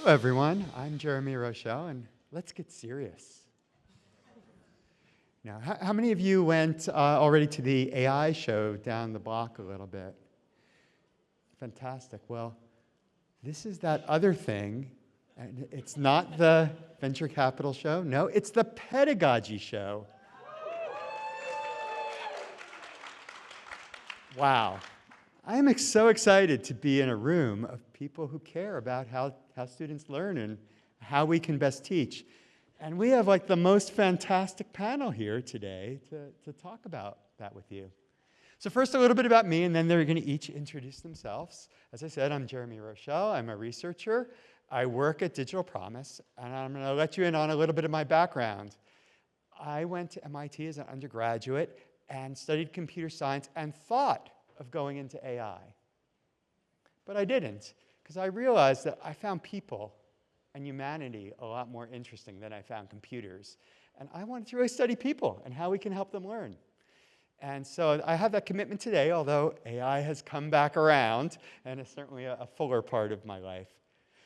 Hello, everyone. I'm Jeremy Roschelle, and let's get serious. Now, how many of you went already to the AI show down the block a little bit? Fantastic. Well, this is that other thing, and it's not the venture capital show. No, it's the pedagogy show. Wow. I am so excited to be in a room of people who care about how students learn and how we can best teach. And we have like the most fantastic panel here today to talk about that with you. So first, a little bit about me, and then they're going to each introduce themselves. As I said, I'm Jeremy Roschelle. I'm a researcher. I work at Digital Promise, and I'm going to let you in on a little bit of my background. I went to MIT as an undergraduate and studied computer science and thought of going into AI. But I didn't, because I realized that I found people and humanity a lot more interesting than I found computers. And I wanted to really study people and how we can help them learn. And so I have that commitment today, although AI has come back around and is certainly a fuller part of my life.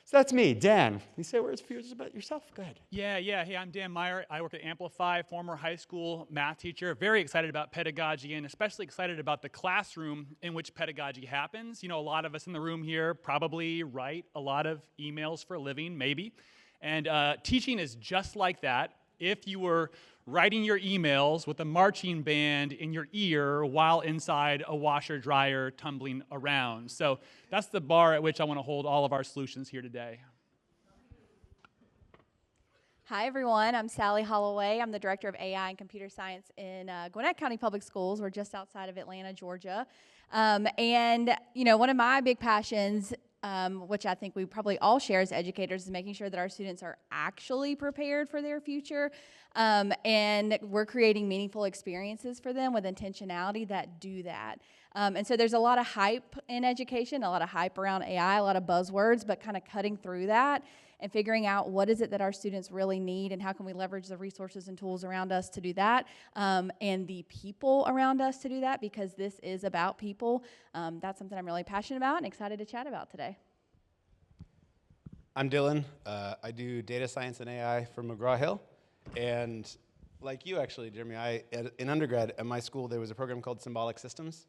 So that's me. Dan, you say words about yourself? Go ahead. Yeah. Hey, I'm Dan Meyer. I work at Amplify, former high school math teacher. Very excited about pedagogy and especially excited about the classroom in which pedagogy happens. You know, a lot of us in the room here probably write a lot of emails for a living, maybe. And teaching is just like that. If you were writing your emails with a marching band in your ear while inside a washer dryer tumbling around. So that's the bar at which I want to hold all of our solutions here today. Hi, everyone. I'm Sallie Holloway. I'm the Director of AI and Computer Science in Gwinett County Public Schools. We're just outside of Atlanta, Georgia. And, you know, one of my big passions, which I think we probably all share as educators, is making sure that our students are actually prepared for their future. And we're creating meaningful experiences for them with intentionality that do that. And so there's a lot of hype in education, a lot of hype around AI, a lot of buzzwords, but kind of cutting through that and figuring out what is it that our students really need and how can we leverage the resources and tools around us to do that, and the people around us to do that, because this is about people. That's something I'm really passionate about and excited to chat about today. I'm Dylan. I do data science and AI for McGraw Hill. And like you, actually, Jeremy, in undergrad at my school, there was a program called Symbolic Systems.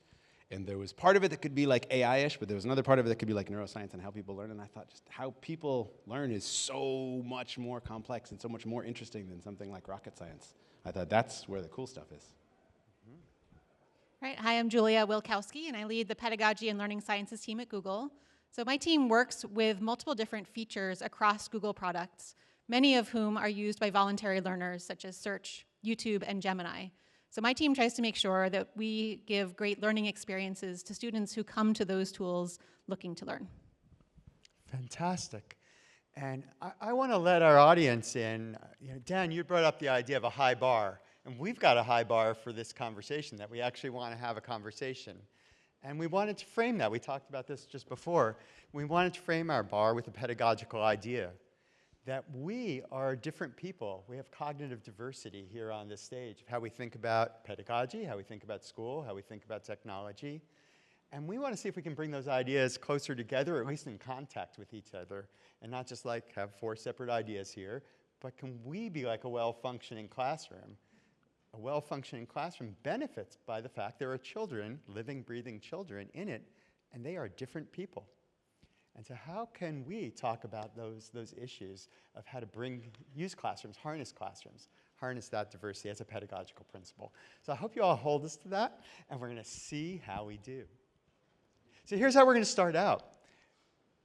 And there was part of it that could be like AI-ish, but there was another part of it that could be like neuroscience and how people learn. And I thought just how people learn is so much more complex and so much more interesting than something like rocket science. I thought that's where the cool stuff is. Right. Hi, I'm Julia Wilkowski, and I lead the Pedagogy and Learning Sciences team at Google. So my team works with multiple different features across Google products, many of whom are used by voluntary learners such as Search, YouTube, and Gemini. So my team tries to make sure that we give great learning experiences to students who come to those tools looking to learn. Fantastic. And I want to let our audience in. You know, Dan, you brought up the idea of a high bar. And we've got a high bar for this conversation, that we actually want to have a conversation. And we wanted to frame that. We talked about this just before. We wanted to frame our bar with a pedagogical idea, that we are different people. We have cognitive diversity here on this stage, of how we think about pedagogy, how we think about school, how we think about technology. And we want to see if we can bring those ideas closer together, or at least in contact with each other, and not just like have 4 separate ideas here, but can we be like a well-functioning classroom? A well-functioning classroom benefits by the fact there are children, living, breathing children in it, and they are different people. And so how can we talk about those issues of how to use classrooms, harness that diversity as a pedagogical principle? So I hope you all hold us to that, and we're going to see how we do. So here's how we're going to start out.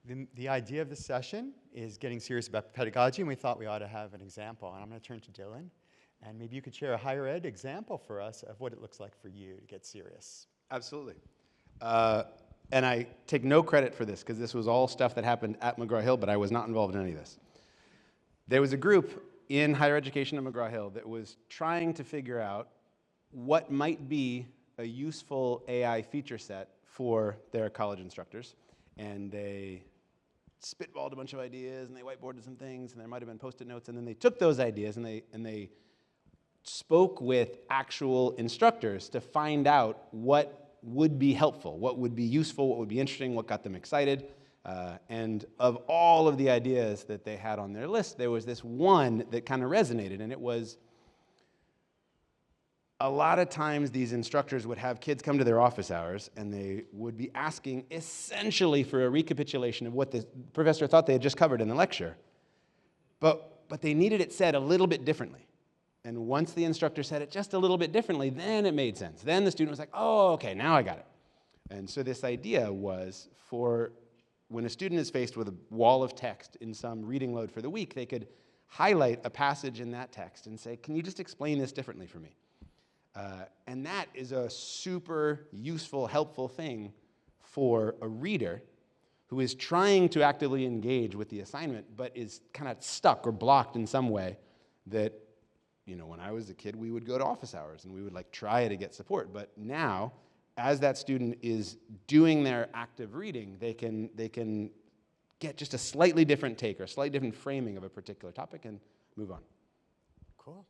The idea of the session is getting serious about pedagogy, and we thought we ought to have an example. And I'm going to turn to Dylan, and maybe you could share a higher ed example for us of what it looks like for you to get serious. Absolutely. And I take no credit for this, because this was all stuff that happened at McGraw Hill, but I was not involved in any of this. There was a group in higher education at McGraw Hill that was trying to figure out what might be a useful AI feature set for their college instructors. And they spitballed a bunch of ideas, and they whiteboarded some things, and there might have been Post-it notes, and then they took those ideas and they spoke with actual instructors to find out what would be helpful, what would be useful, what would be interesting, what got them excited. And of all of the ideas that they had on their list, there was this one that kind of resonated, and it was a lot of times these instructors would have kids come to their office hours, and they would be asking essentially for a recapitulation of what the professor thought they had just covered in the lecture, but they needed it said a little bit differently. And once the instructor said it just a little bit differently, then it made sense. Then the student was like, oh, okay, now I got it. And so this idea was for when a student is faced with a wall of text in some reading load for the week, they could highlight a passage in that text and say, can you just explain this differently for me? And that is a super useful, helpful thing for a reader who is trying to actively engage with the assignment, but is kind of stuck or blocked in some way that, you know, when I was a kid, we would go to office hours and we would like try to get support. But now, as that student is doing their active reading, they can get just a slightly different take or a slightly different framing of a particular topic and move on. Cool.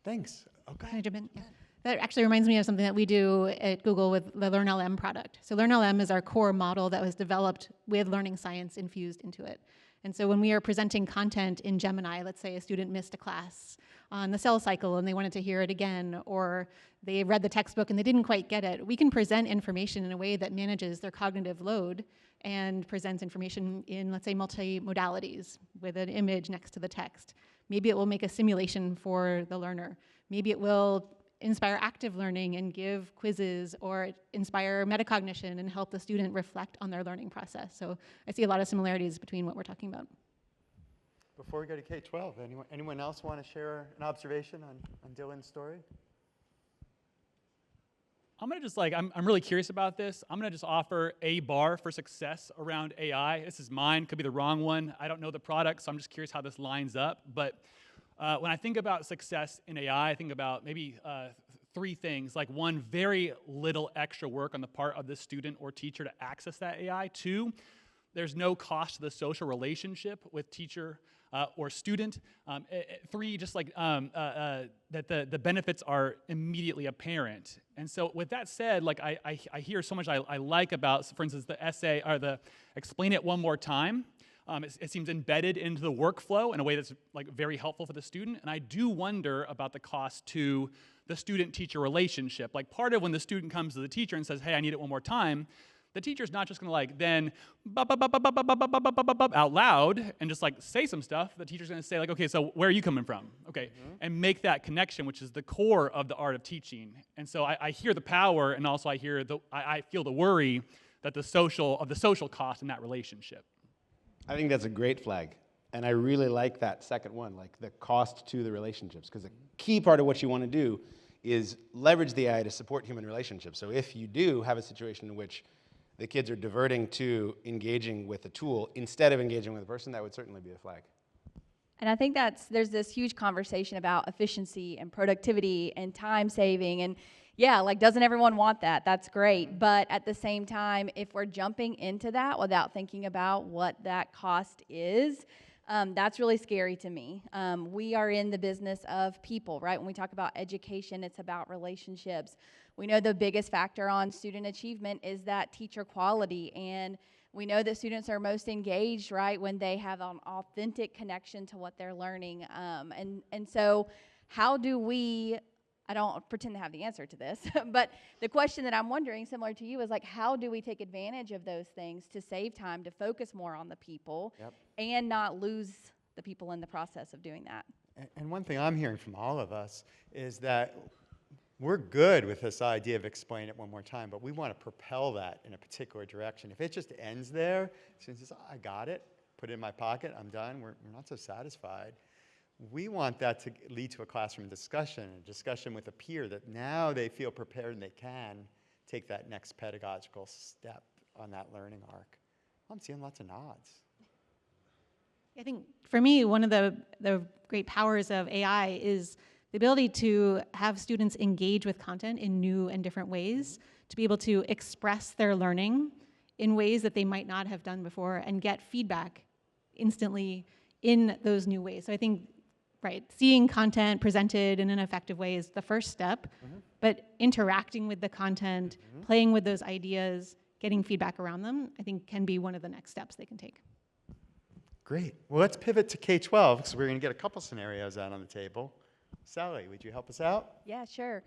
Thanks. Okay. Can I jump in? Yeah. That actually reminds me of something that we do at Google with the LearnLM product. So LearnLM is our core model that was developed with learning science infused into it. And so when we are presenting content in Gemini, let's say a student missed a class on the cell cycle and they wanted to hear it again, or they read the textbook and they didn't quite get it, we can present information in a way that manages their cognitive load and presents information in, let's say, multi-modalities with an image next to the text. Maybe it will make a simulation for the learner. Maybe it will inspire active learning and give quizzes, or inspire metacognition and help the student reflect on their learning process. So I see a lot of similarities between what we're talking about. Before we go to K-12, anyone else want to share an observation on Dylan's story? I'm gonna just I'm really curious about this. I'm gonna just offer a bar for success around AI. This is mine, could be the wrong one. I don't know the product, so I'm just curious how this lines up. But when I think about success in AI, I think about maybe three things. Like one, very little extra work on the part of the student or teacher to access that AI. Two, there's no cost to the social relationship with teacher or student. Three, just that the benefits are immediately apparent. And so with that said, like I hear so much I like about, for instance, the essay or the explain it one more time. It seems embedded into the workflow in a way that's like very helpful for the student. And I do wonder about the cost to the student-teacher relationship. Like part of when the student comes to the teacher and says, hey, I need it one more time, the teacher's not just gonna then out loud and just say some stuff. The teacher's gonna say okay, so where are you coming from? Okay, and make that connection, which is the core of the art of teaching. And so I hear the power, and also I feel the worry that the social cost in that relationship. I think that's a great flag. And I really like that second one, like the cost to the relationships, because a key part of what you want to do is leverage the AI to support human relationships. So if you do have a situation in which the kids are diverting to engaging with a tool instead of engaging with a person, that would certainly be a flag. And I think there's this huge conversation about efficiency and productivity and time saving, and yeah, doesn't everyone want that? That's great. But at the same time, if we're jumping into that without thinking about what that cost is, that's really scary to me. We are in the business of people, right? When we talk about education, it's about relationships. We know the biggest factor on student achievement is that teacher quality, and we know that students are most engaged, right, when they have an authentic connection to what they're learning. And so how do we, I don't pretend to have the answer to this, but the question that I'm wondering, similar to you, is how do we take advantage of those things to save time, to focus more on the people, and not lose the people in the process of doing that? And one thing I'm hearing from all of us is that we're good with this idea of explain it one more time, but we want to propel that in a particular direction. If it just ends there, since it's, I got it, put it in my pocket, I'm done, we're not so satisfied. We want that to lead to a classroom discussion, a discussion with a peer that now they feel prepared and they can take that next pedagogical step on that learning arc. I'm seeing lots of nods. I think for me, one of the great powers of AI is the ability to have students engage with content in new and different ways, to be able to express their learning in ways that they might not have done before and get feedback instantly in those new ways. So I think, right, seeing content presented in an effective way is the first step, but interacting with the content, playing with those ideas getting feedback around them, I think can be one of the next steps they can take. Great. Well, let's pivot to K-12 because we're going to get a couple scenarios out on the table. Sallie, would you help us out? Yeah, sure.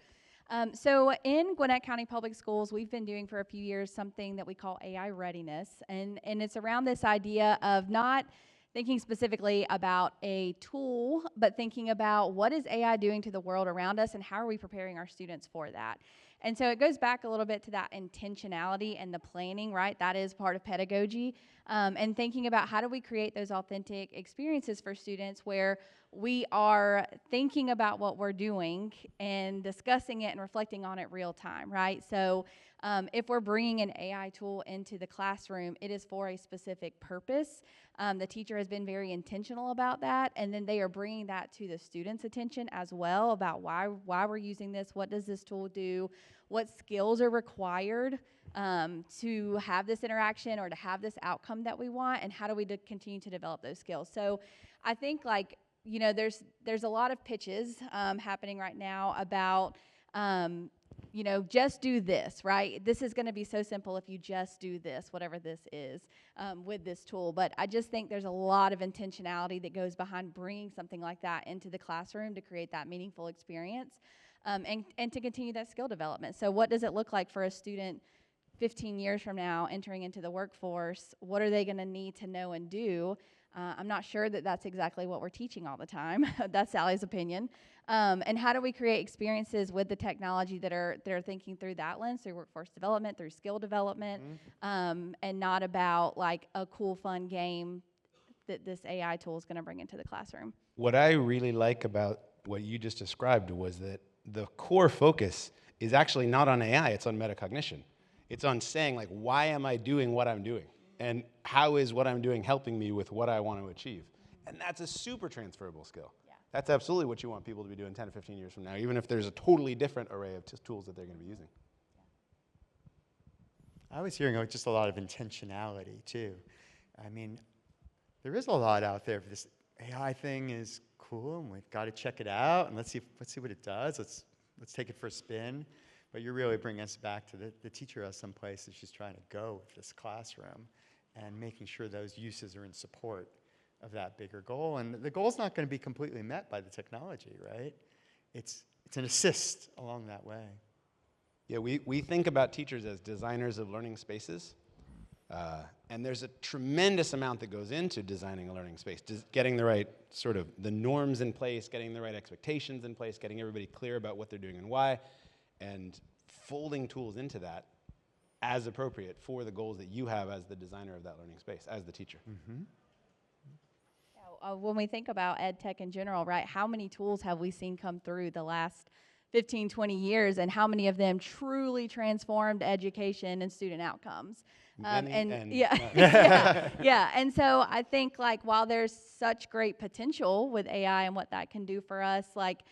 So in Gwinnett County Public Schools, we've been doing for a few years something that we call AI readiness. And it's around this idea of not thinking specifically about a tool, but thinking about what is AI doing to the world around us and how are we preparing our students for that. And so it goes back a little bit to that intentionality and the planning, right? That is part of pedagogy. And thinking about how do we create those authentic experiences for students where we are thinking about what we're doing and discussing it and reflecting on it real time, right? So if we're bringing an AI tool into the classroom, it is for a specific purpose. The teacher has been very intentional about that, and then they are bringing that to the students' attention as well about why we're using this, what does this tool do, what skills are required to have this interaction or to have this outcome that we want, and how do we continue to develop those skills. So I think, like, you know, there's a lot of pitches happening right now about you know, just do this, right? This is going to be so simple if you just do this, whatever this is, with this tool. But I just think there's a lot of intentionality that goes behind bringing something like that into the classroom to create that meaningful experience and to continue that skill development. So what does it look like for a student 15 years from now entering into the workforce? What are they going to need to know and do? I'm not sure that that's exactly what we're teaching all the time. That's Sallie's opinion. And how do we create experiences with the technology that are thinking through that lens, through workforce development, through skill development, and not about like a cool, fun game that this AI tool is going to bring into the classroom. What I really like about what you just described was that the core focus is actually not on AI, it's on metacognition. It's on saying, like, why am I doing what I'm doing? And how is what I'm doing helping me with what I want to achieve? And that's a super transferable skill. Yeah. That's absolutely what you want people to be doing 10 to 15 years from now, even if there's a totally different array of tools that they're going to be using. I was hearing just a lot of intentionality, too. I mean, there is a lot out there. This AI thing is cool, and we've got to check it out, and let's see what it does. Let's take it for a spin. But you're really bringing us back to the teacher has some place that she's trying to go with this classroom and making sure those uses are in support of that bigger goal. And the goal's not going to be completely met by the technology, right? It's an assist along that way. Yeah, we think about teachers as designers of learning spaces. And there's a tremendous amount that goes into designing a learning space, getting the right sort of the norms in place, getting the right expectations in place, getting everybody clear about what they're doing and why, and folding tools into that as appropriate for the goals that you have as the designer of that learning space, as the teacher. Mm-hmm. When we think about ed tech in general, right, how many tools have we seen come through the last 15, 20 years, and how many of them truly transformed education and student outcomes? Yeah. And so I think, like, while there's such great potential with AI and what that can do for us, like,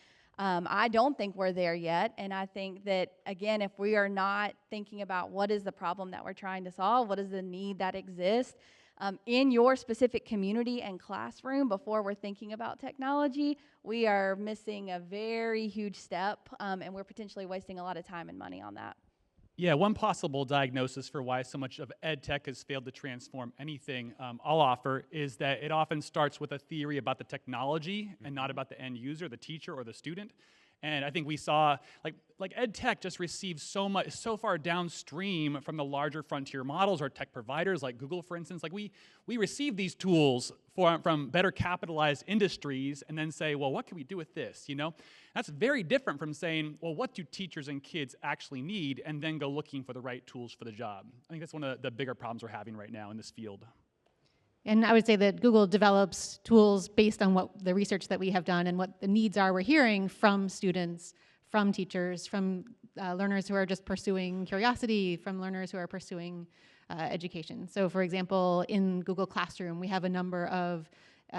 I don't think we're there yet. And I think that, again, if we are not thinking about what is the problem that we're trying to solve, what is the need that exists in your specific community and classroom before we're thinking about technology, we are missing a very huge step, and we're potentially wasting a lot of time and money on that. Yeah, one possible diagnosis for why so much of ed tech has failed to transform anything I'll offer is that it often starts with a theory about the technology and not about the end user, the teacher, or the student. And I think we saw, like ed tech just receives so far downstream from the larger frontier models or tech providers like Google, for instance. Like we receive these tools from better capitalized industries and then say, well, what can we do with this, you know? That's very different from saying, well, what do teachers and kids actually need, and then go looking for the right tools for the job. I think that's one of the bigger problems we're having right now in this field. And I would say that Google develops tools based on what the research that we have done and what the needs are we're hearing from students, from teachers, from learners who are just pursuing curiosity, from learners who are pursuing education. So for example, in Google Classroom, we have a number of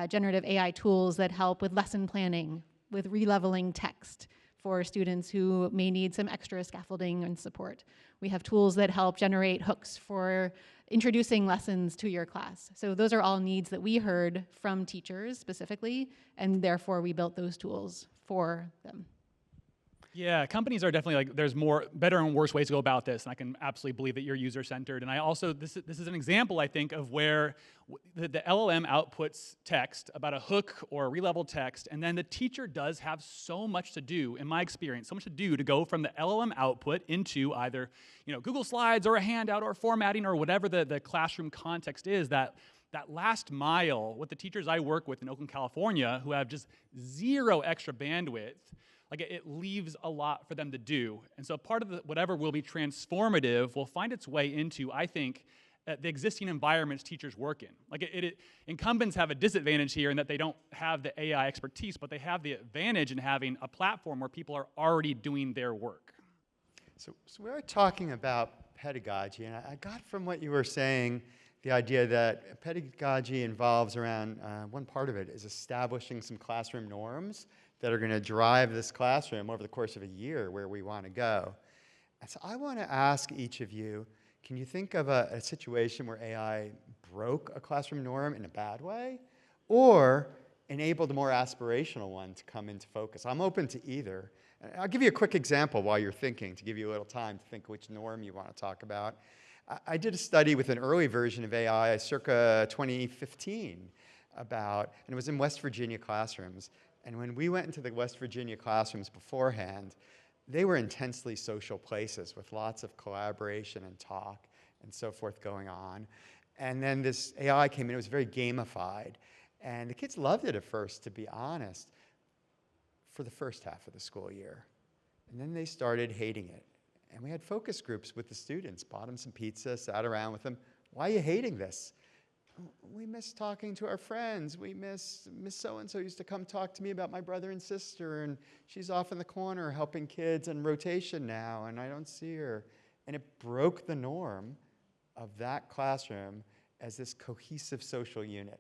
generative AI tools that help with lesson planning, with releveling text for students who may need some extra scaffolding and support. We have tools that help generate hooks for introducing lessons to your class. So those are all needs that we heard from teachers specifically, and therefore we built those tools for them. Yeah, companies are definitely like, there's more, better and worse ways to go about this, and I can absolutely believe that you're user-centered. And I also, this is an example, I think, of where the LLM outputs text about a hook or a re-level text, and then the teacher does have so much to do, in my experience, so much to do to go from the LLM output into either, Google Slides or a handout or formatting or whatever the classroom context is, that last mile with the teachers I work with in Oakland, California, who have just zero extra bandwidth, like it leaves a lot for them to do. And so part of whatever will be transformative will find its way into, I think, the existing environments teachers work in. Like incumbents have a disadvantage here in that they don't have the AI expertise, but they have the advantage in having a platform where people are already doing their work. So we are talking about pedagogy, and I got from what you were saying the idea that pedagogy involves around, one part of it is establishing some classroom norms that are going to drive this classroom over the course of a year where we want to go. And so I want to ask each of you, can you think of a situation where AI broke a classroom norm in a bad way or enabled a more aspirational one to come into focus? I'm open to either. I'll give you a quick example while you're thinking to give you a little time to think which norm you want to talk about. I did a study with an early version of AI circa 2015 and it was in West Virginia classrooms. And when we went into the West Virginia classrooms beforehand, they were intensely social places with lots of collaboration and talk and so forth going on. And then this AI came in, it was very gamified. And the kids loved it at first, to be honest, for the first half of the school year. And then they started hating it. And we had focus groups with the students, bought them some pizza, sat around with them. Why are you hating this? We miss talking to our friends. We miss so-and-so used to come talk to me about my brother and sister, and she's off in the corner helping kids in rotation now, and I don't see her. And it broke the norm of that classroom as this cohesive social unit.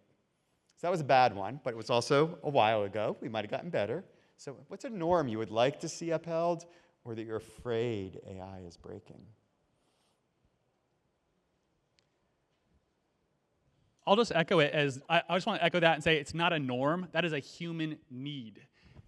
So that was a bad one, but it was also a while ago. We might have gotten better. So what's a norm you would like to see upheld or that you're afraid AI is breaking? I'll just echo it as, I just want to echo that and say it's not a norm, that is a human need.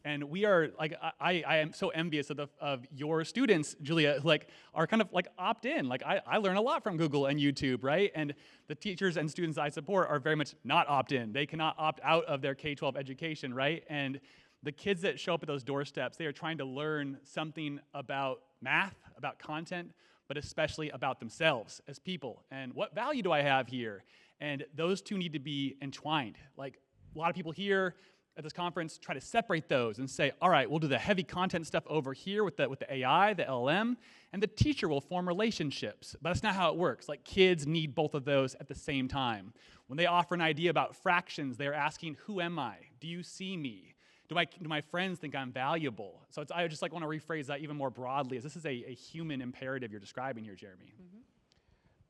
And we are, like, I am so envious of your students, Julia, who are kind of opt in. I learn a lot from Google and YouTube, right? And the teachers and students I support are very much not opt in. They cannot opt out of their K-12 education, right? And the kids that show up at those doorsteps, they are trying to learn something about math, about content, but especially about themselves as people. And what value do I have here? And those two need to be entwined. Like a lot of people here at this conference try to separate those and say, all right, we'll do the heavy content stuff over here with the AI, the LLM, and the teacher will form relationships. But that's not how it works. Like kids need both of those at the same time. When they offer an idea about fractions, they're asking, who am I? Do you see me? Do my friends think I'm valuable? So I just want to rephrase that even more broadly, as this is a human imperative you're describing here, Jeremy. Mm-hmm.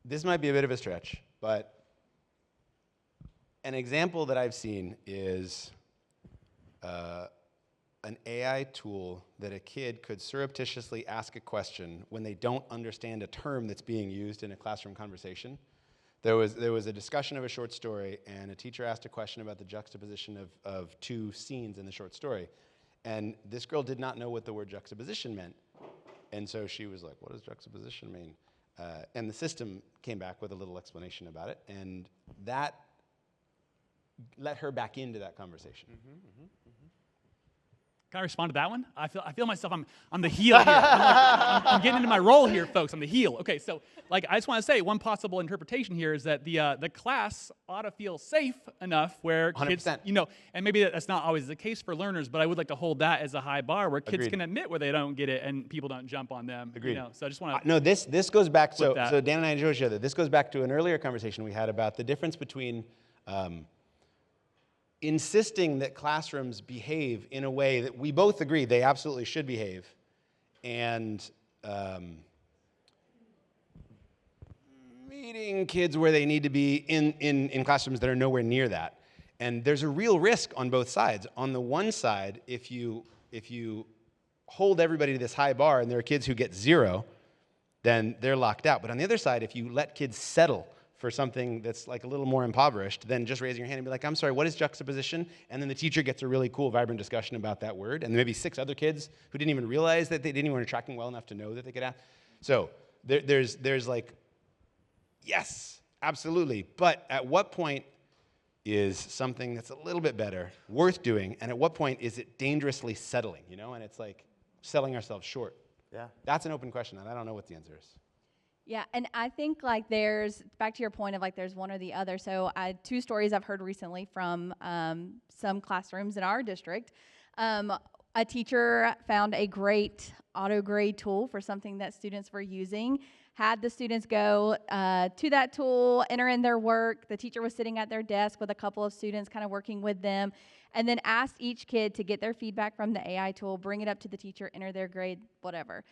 This might be a bit of a stretch, but an example that I've seen is an AI tool that a kid could surreptitiously ask a question when they don't understand a term that's being used in a classroom conversation. There was a discussion of a short story, and a teacher asked a question about the juxtaposition of two scenes in the short story. And this girl did not know what the word juxtaposition meant. And so she was like, what does juxtaposition mean? And the system came back with a little explanation about it, and that let her back into that conversation. Can I respond to that one? I feel myself, I'm the heel here. I'm getting into my role here, folks. I'm the heel. Okay, so I just want to say one possible interpretation here is that the class ought to feel safe enough where 100%. kids, and maybe that's not always the case for learners, but I would like to hold that as a high bar where kids Agreed. can admit where they don't get it and people don't jump on them. Agreed. So I just want to. No, this goes back, so that. Dan and I enjoy each other. This goes back to an earlier conversation we had about the difference between insisting that classrooms behave in a way that we both agree they absolutely should behave, and meeting kids where they need to be in classrooms that are nowhere near that. And there's a real risk on both sides. On the one side, if you hold everybody to this high bar and there are kids who get 0, then they're locked out. But on the other side, if you let kids settle for something that's like a little more impoverished than just raising your hand and be like, I'm sorry, what is juxtaposition? And then the teacher gets a really cool, vibrant discussion about that word, and maybe 6 other kids who didn't even realize that they didn't even tracking well enough to know that they could ask. So there's like, yes, absolutely, but at what point is something that's a little bit better worth doing, and at what point is it dangerously settling, you know? And it's like selling ourselves short. Yeah. That's an open question, and I don't know what the answer is. Yeah, and I think like there's, back to your point of like there's one or the other. So 2 stories I've heard recently from some classrooms in our district. A teacher found a great auto-grade tool for something that students were using, had the students go to that tool, enter in their work. The teacher was sitting at their desk with a couple of students kind of working with them, and then asked each kid to get their feedback from the AI tool, bring it up to the teacher, enter their grade, whatever.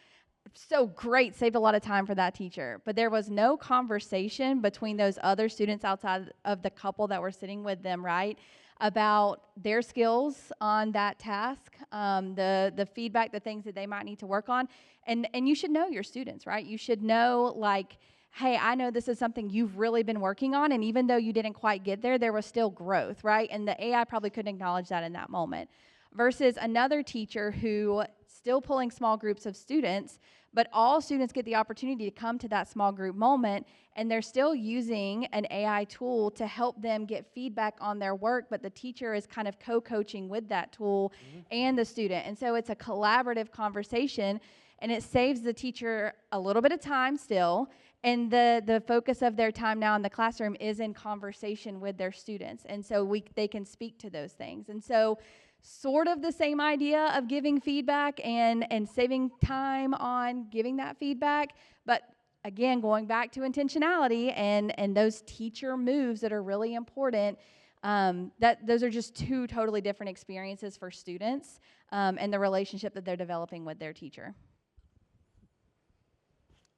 So great, saved a lot of time for that teacher. But there was no conversation between those other students outside of the couple that were sitting with them, right, about their skills on that task, the feedback, the things that they might need to work on. And you should know your students, right? You should know, like, hey, I know this is something you've really been working on, and even though you didn't quite get there, there was still growth, right? And the AI probably couldn't acknowledge that in that moment. Versus another teacher who still pulling small groups of students, but all students get the opportunity to come to that small group moment, and they're still using an AI tool to help them get feedback on their work, but the teacher is kind of co-coaching with that tool and the student. And so it's a collaborative conversation, and it saves the teacher a little bit of time still, and the focus of their time now in the classroom is in conversation with their students, and so they can speak to those things. And so sort of the same idea of giving feedback and saving time on giving that feedback, but again, going back to intentionality and those teacher moves that are really important, that those are just 2 totally different experiences for students and the relationship that they're developing with their teacher.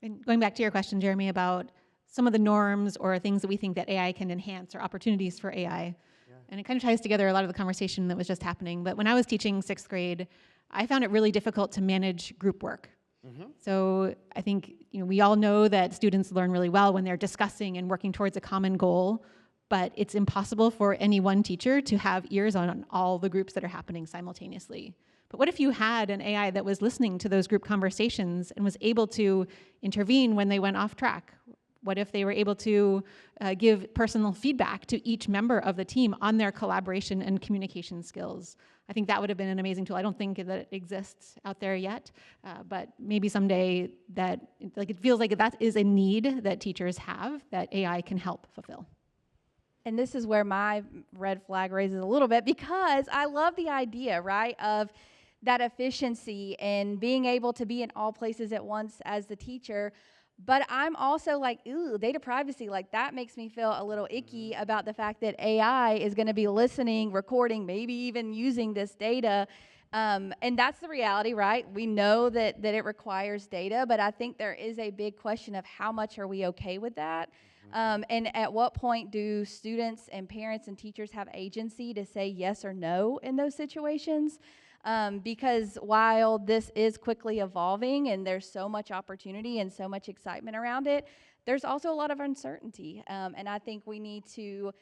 And going back to your question, Jeremy, about some of the norms or things that we think that AI can enhance or opportunities for AI. And it kind of ties together a lot of the conversation that was just happening. But when I was teaching 6th grade, I found it really difficult to manage group work. So I think we all know that students learn really well when they're discussing and working towards a common goal, but it's impossible for any one teacher to have ears on all the groups that are happening simultaneously. But what if you had an AI that was listening to those group conversations and was able to intervene when they went off track? What if they were able to give personal feedback to each member of the team on their collaboration and communication skills? I think that would have been an amazing tool. I don't think that it exists out there yet, but maybe someday that, like, it feels like that is a need that teachers have that AI can help fulfill. And this is where my red flag raises a little bit, because I love the idea, right, of that efficiency and being able to be in all places at once as the teacher. But I'm also like, ooh, data privacy, like that makes me feel a little icky about the fact that AI is going to be listening, recording, maybe even using this data. And that's the reality, right? We know that it requires data, but I think there is a big question of how much are we okay with that? And at what point do students and parents and teachers have agency to say yes or no in those situations? Because while this is quickly evolving and there's so much opportunity and so much excitement around it, there's also a lot of uncertainty. And I think we need to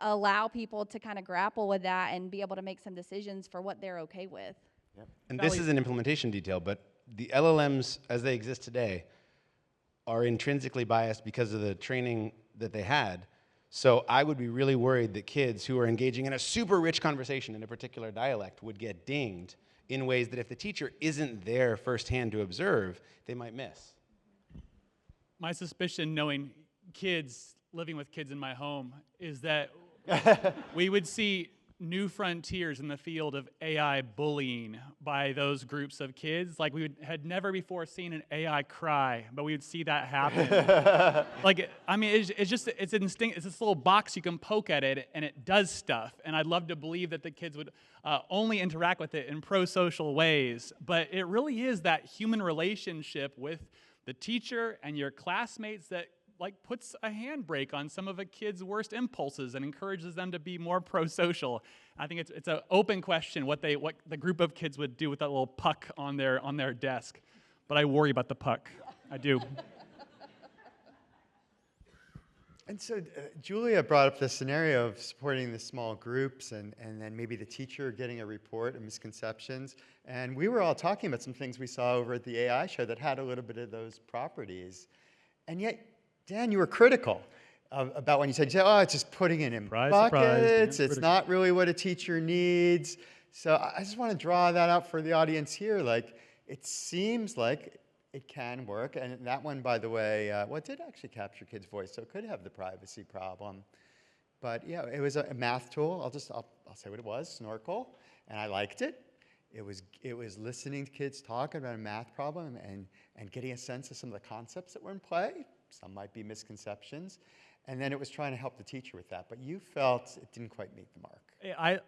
allow people to kind of grapple with that and be able to make some decisions for what they're okay with. Yep. And this is an implementation detail, but the LLMs as they exist today are intrinsically biased because of the training that they had. So I would be really worried that kids who are engaging in a super rich conversation in a particular dialect would get dinged in ways that if the teacher isn't there firsthand to observe, they might miss. My suspicion, knowing kids, living with kids in my home, is that we would see new frontiers in the field of AI bullying by those groups of kids. Like, had never before seen an AI cry, but we would see that happen. Like, I mean, it's instinct. It's this little box you can poke at it, and it does stuff. And I'd love to believe that the kids would only interact with it in pro-social ways. But it really is that human relationship with the teacher and your classmates that puts a handbrake on some of a kid's worst impulses and encourages them to be more pro-social. I think it's an open question what the group of kids would do with that little puck on their desk. But I worry about the puck. I do. And so Julia brought up the scenario of supporting the small groups and then maybe the teacher getting a report of misconceptions. And we were all talking about some things we saw over at the AI show that had a little bit of those properties. And yet, Dan, you were critical about when you said, oh, it's just putting it in buckets. It's not really what a teacher needs. So I just want to draw that out for the audience here. Like, it seems like it can work, and that one, by the way, well, it did actually capture kids' voice, so it could have the privacy problem. But yeah, it was a math tool. I'll say what it was, Snorkel, and I liked it. It was listening to kids talk about a math problem and getting a sense of some of the concepts that were in play. Some might be misconceptions. And then it was trying to help the teacher with that. But you felt it didn't quite meet the mark.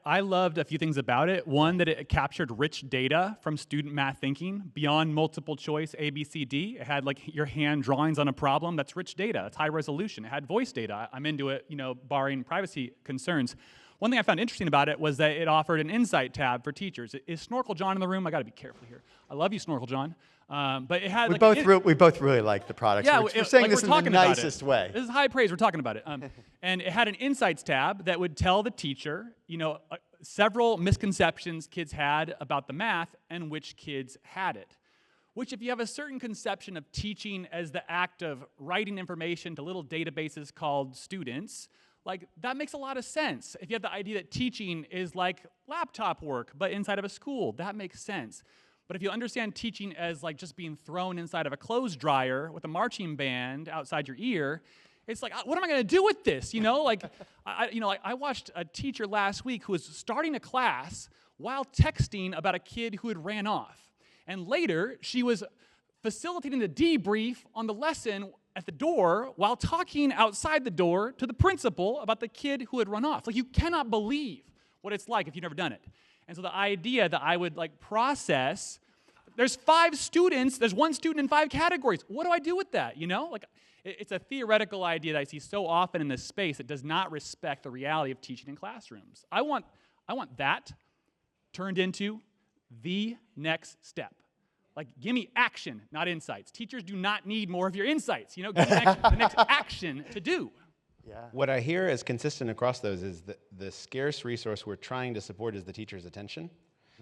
I loved a few things about it. One, that it captured rich data from student math thinking beyond multiple choice A, B, C, D. It had like your hand drawings on a problem. That's rich data. It's high resolution. It had voice data. I'm into it, barring privacy concerns. One thing I found interesting about it was that it offered an insight tab for teachers. Is Snorkel John in the room? I got to be careful here. I love you, Snorkel John. But it had we both really like the product. Yeah, we're saying this in the nicest way. This is high praise. We're talking about it. And it had an insights tab that would tell the teacher, several misconceptions kids had about the math and which kids had it. Which, if you have a certain conception of teaching as the act of writing information to little databases called students, like, that makes a lot of sense. If you have the idea that teaching is like laptop work, but inside of a school, that makes sense. But if you understand teaching as like just being thrown inside of a clothes dryer with a marching band outside your ear, it's like, what am I going to do with this? I watched a teacher last week who was starting a class while texting about a kid who had ran off. And later, she was facilitating the debrief on the lesson at the door while talking outside the door to the principal about the kid who had run off. Like, you cannot believe what it's like if you've never done it. And so the idea that I would process, there's 5 students, there's 1 student in 5 categories. What do I do with that, It's a theoretical idea that I see so often in this space that does not respect the reality of teaching in classrooms. I want that turned into the next step. Like, give me action, not insights. Teachers do not need more of your insights, Give me the next action to do. Yeah. What I hear is consistent across those is that the scarce resource we're trying to support is the teacher's attention.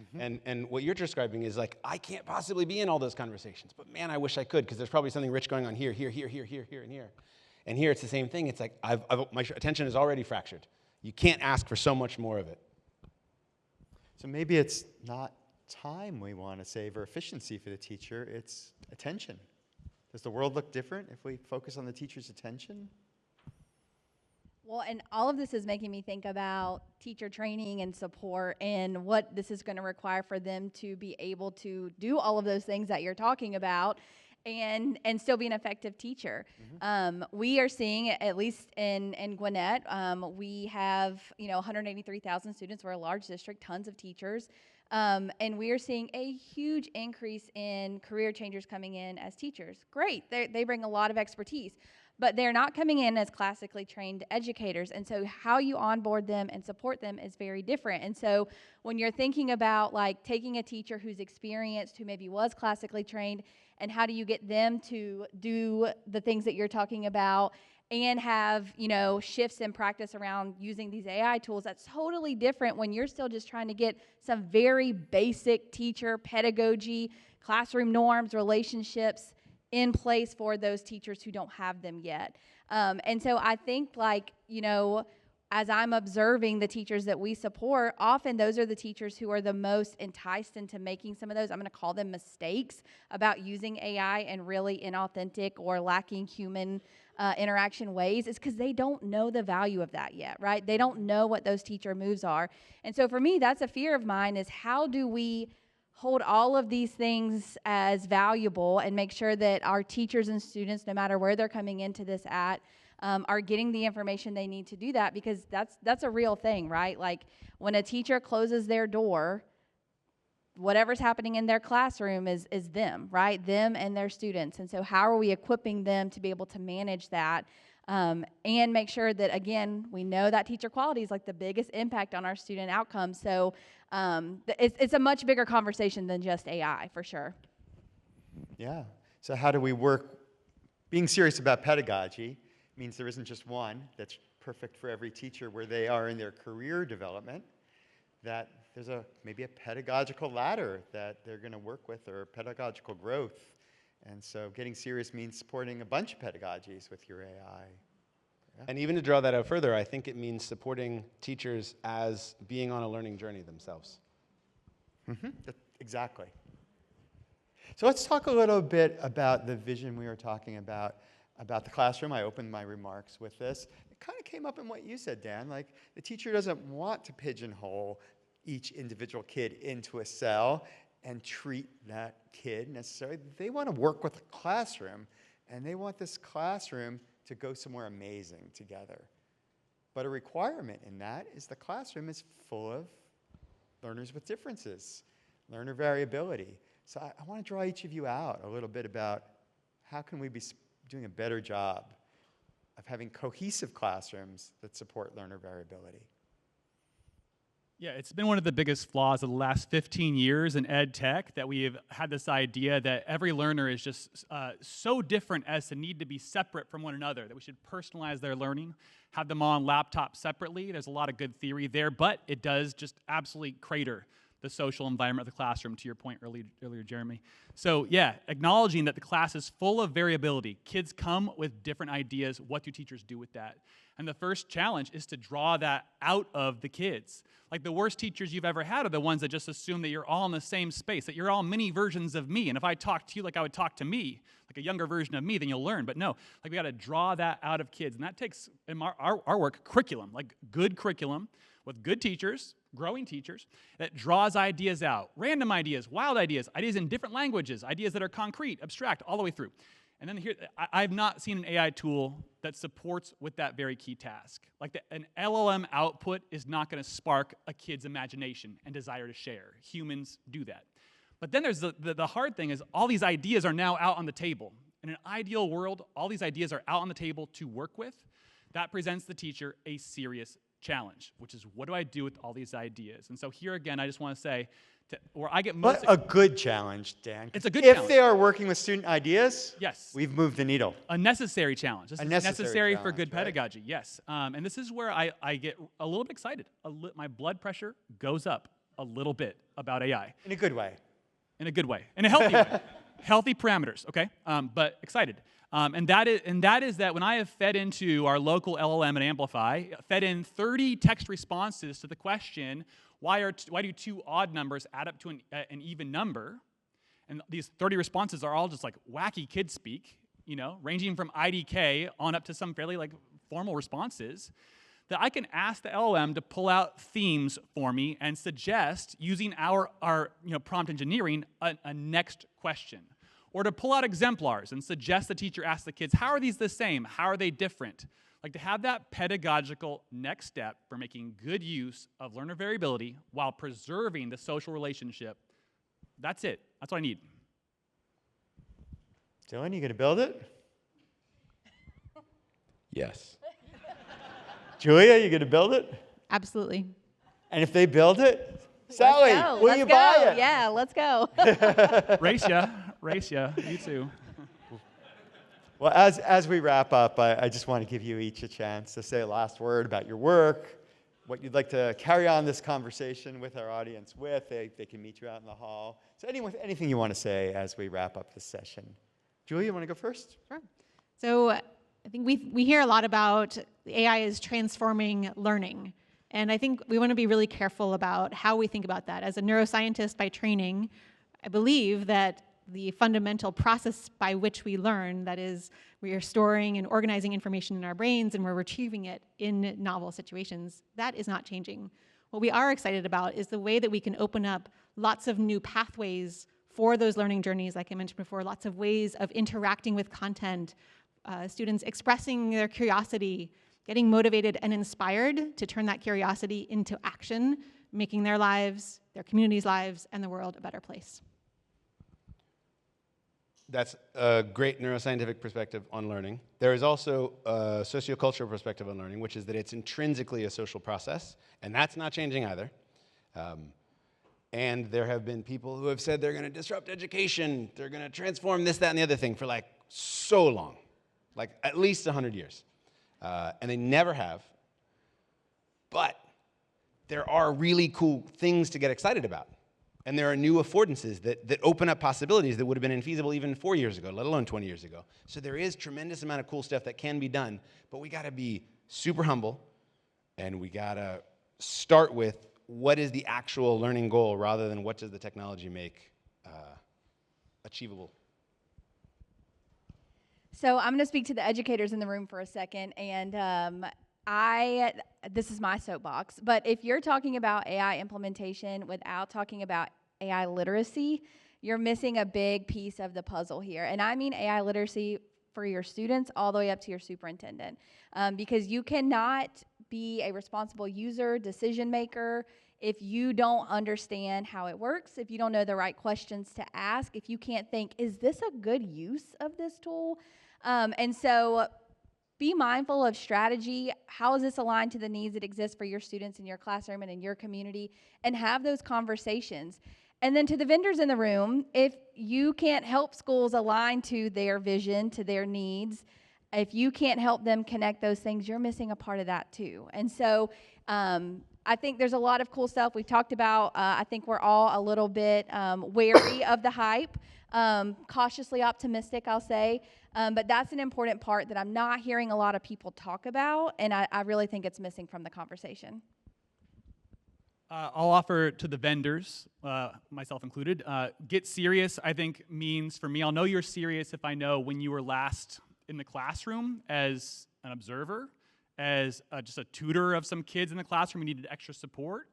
Mm-hmm. And what you're describing is like, I can't possibly be in all those conversations, but man, I wish I could, because there's probably something rich going on here, and here. And here it's the same thing. It's like, my attention is already fractured. You can't ask for so much more of it. So maybe it's not time we want to save or efficiency for the teacher, it's attention. Does the world look different if we focus on the teacher's attention? Well, and all of this is making me think about teacher training and support and what this is going to require for them to be able to do all of those things that you're talking about and still be an effective teacher. Mm-hmm. We are seeing, at least in Gwinett, we have 183,000 students. We're a large district, tons of teachers. And we are seeing a huge increase in career changers coming in as teachers. Great, they bring a lot of expertise. But they're not coming in as classically trained educators. And so how you onboard them and support them is very different. And so when you're thinking about taking a teacher who's experienced, who maybe was classically trained, and how do you get them to do the things that you're talking about and have, shifts in practice around using these AI tools, that's totally different when you're still just trying to get some very basic teacher pedagogy, classroom norms, relationships in place for those teachers who don't have them yet. And so I think as I'm observing the teachers that we support, often those are the teachers who are the most enticed into making some of those, I'm going to call them mistakes, about using AI in really inauthentic or lacking human interaction ways, is because they don't know the value of that yet, right? They don't know what those teacher moves are. And so for me, that's a fear of mine, is how do we hold all of these things as valuable and make sure that our teachers and students, no matter where they're coming into this at, are getting the information they need to do that, because that's a real thing, right? Like, when a teacher closes their door, whatever's happening in their classroom is them, right? Them and their students. And so how are we equipping them to be able to manage that and make sure that, again, we know that teacher quality is the biggest impact on our student outcomes. So it's a much bigger conversation than just AI, for sure. Yeah. So how do we work, being serious about pedagogy, means there isn't just one that's perfect for every teacher where they are in their career development, that there's maybe a pedagogical ladder that they're going to work with, or pedagogical growth. And so getting serious means supporting a bunch of pedagogies with your AI. Yeah. And even to draw that out further, I think it means supporting teachers as being on a learning journey themselves. Exactly. So let's talk a little bit about the vision we were talking about the classroom. I opened my remarks with this. It kind of came up in what you said, Dan. Like, the teacher doesn't want to pigeonhole each individual kid into a cell and treat that kid necessarily. They want to work with the classroom, and they want this classroom to go somewhere amazing together. But a requirement in that is the classroom is full of learners with differences, learner variability. So I want to draw each of you out a little bit about how can we be doing a better job of having cohesive classrooms that support learner variability. Yeah, it's been one of the biggest flaws of the last 15 years in ed tech that we have had this idea that every learner is just so different as to need to be separate from one another, that we should personalize their learning, have them on laptops separately. There's a lot of good theory there, but it does just absolutely crater the social environment of the classroom, to your point earlier, Jeremy. So yeah, acknowledging that the class is full of variability. Kids come with different ideas. What do teachers do with that? And the first challenge is to draw that out of the kids. Like, the worst teachers you've ever had are the ones that just assume that you're all in the same space, that you're all mini versions of me. And if I talk to you like I would talk to me, like a younger version of me, then you'll learn. But no, like, we got to draw that out of kids. And that takes, in our work, curriculum, like good curriculum with good teachers, growing teachers, that draws ideas out, random ideas, wild ideas, ideas in different languages, ideas that are concrete, abstract, all the way through. And then here, I've not seen an AI tool that supports with that very key task. Like, an LLM output is not going to spark a kid's imagination and desire to share. Humans do that. But then there's the hard thing is all these ideas are now out on the table. In an ideal world, all these ideas are out on the table to work with. That presents the teacher a serious challenge, which is, what do I do with all these ideas? And so here again, I just want to say, where I get most... But a good challenge, Dan. It's a good challenge. If they are working with student ideas, yes, we've moved the needle. A necessary challenge. This is necessary for good right? pedagogy, yes. And this is where I get a little bit excited. My blood pressure goes up a little bit about AI. In a good way. In a good way. In a healthy way. Healthy parameters, okay? But excited. And that is that when I have fed into our local LLM at Amplify, fed in 30 text responses to the question, why do two odd numbers add up to an even number? And these 30 responses are all just like wacky kid speak, you know, ranging from IDK on up to some fairly like formal responses, that I can ask the LLM to pull out themes for me and suggest, using our prompt engineering, a next question. Or to pull out exemplars and suggest the teacher ask the kids, how are these the same? How are they different? Like, to have that pedagogical next step for making good use of learner variability while preserving the social relationship, that's it. That's what I need. Dylan, you going to build it? Yes. Julia, you going to build it? Absolutely. And if they build it, Sallie, will you buy it? Yeah, let's go. Race ya, you too. Well, as we wrap up, I just want to give you each a chance to say a last word about your work, what you'd like to carry on this conversation with our audience with. They can meet you out in the hall. So anything you want to say as we wrap up this session. Julia, you want to go first? Sure. So I think we hear a lot about AI is transforming learning. And I think we want to be really careful about how we think about that. As a neuroscientist by training, I believe that the fundamental process by which we learn, that is, we are storing and organizing information in our brains and we're retrieving it in novel situations, that is not changing. What we are excited about is the way that we can open up lots of new pathways for those learning journeys, like I mentioned before, lots of ways of interacting with content, students expressing their curiosity, getting motivated and inspired to turn that curiosity into action, making their lives, their communities' lives, and the world a better place. That's a great neuroscientific perspective on learning. There is also a sociocultural perspective on learning, which is that it's intrinsically a social process, and that's not changing either. And there have been people who have said they're going to disrupt education, they're going to transform this, that, and the other thing for like so long, like at least 100 years. And they never have. But there are really cool things to get excited about. And there are new affordances that open up possibilities that would have been infeasible even 4 years ago, let alone 20 years ago. So there is tremendous amount of cool stuff that can be done, but we got to be super humble, and we got to start with what is the actual learning goal rather than what does the technology make achievable. So I'm going to speak to the educators in the room for a second, and this is my soapbox, but if you're talking about AI implementation without talking about AI literacy, you're missing a big piece of the puzzle here. And I mean AI literacy for your students all the way up to your superintendent, because you cannot be a responsible user, decision maker, if you don't understand how it works, if you don't know the right questions to ask, if you can't think, is this a good use of this tool? And so be mindful of strategy. How is this aligned to the needs that exist for your students in your classroom and in your community? And have those conversations. And then to the vendors in the room, if you can't help schools align to their vision, to their needs, if you can't help them connect those things, you're missing a part of that too. And so I think there's a lot of cool stuff we've talked about. I think we're all a little bit wary of the hype, cautiously optimistic, I'll say. But that's an important part that I'm not hearing a lot of people talk about, and I really think it's missing from the conversation. I'll offer to the vendors, myself included, get serious, I think, means for me, I'll know you're serious if I know when you were last in the classroom as an observer, as just a tutor of some kids in the classroom who needed extra support,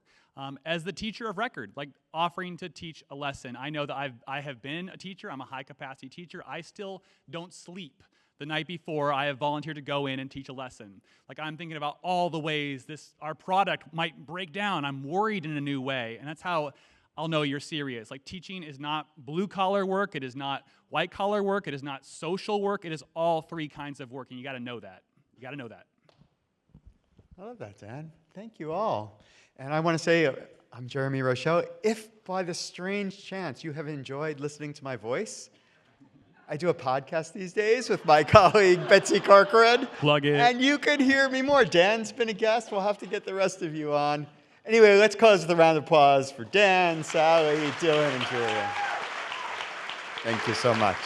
as the teacher of record, like offering to teach a lesson. I know that I have been a teacher. I'm a high-capacity teacher. I still don't sleep the night before I have volunteered to go in and teach a lesson. Like, I'm thinking about all the ways our product might break down. I'm worried in a new way, and that's how I'll know you're serious. Like, teaching is not blue-collar work. It is not white-collar work. It is not social work. It is all three kinds of work, and you got to know that. You got to know that. I love that, Dan. Thank you all. And I want to say, I'm Jeremy Roschelle. If by the strange chance you have enjoyed listening to my voice, I do a podcast these days with my colleague, Betsy Corcoran. Plug it. And you could hear me more. Dan's been a guest. We'll have to get the rest of you on. Anyway, let's close with a round of applause for Dan, Sallie, Dylan, and Julia. Thank you so much.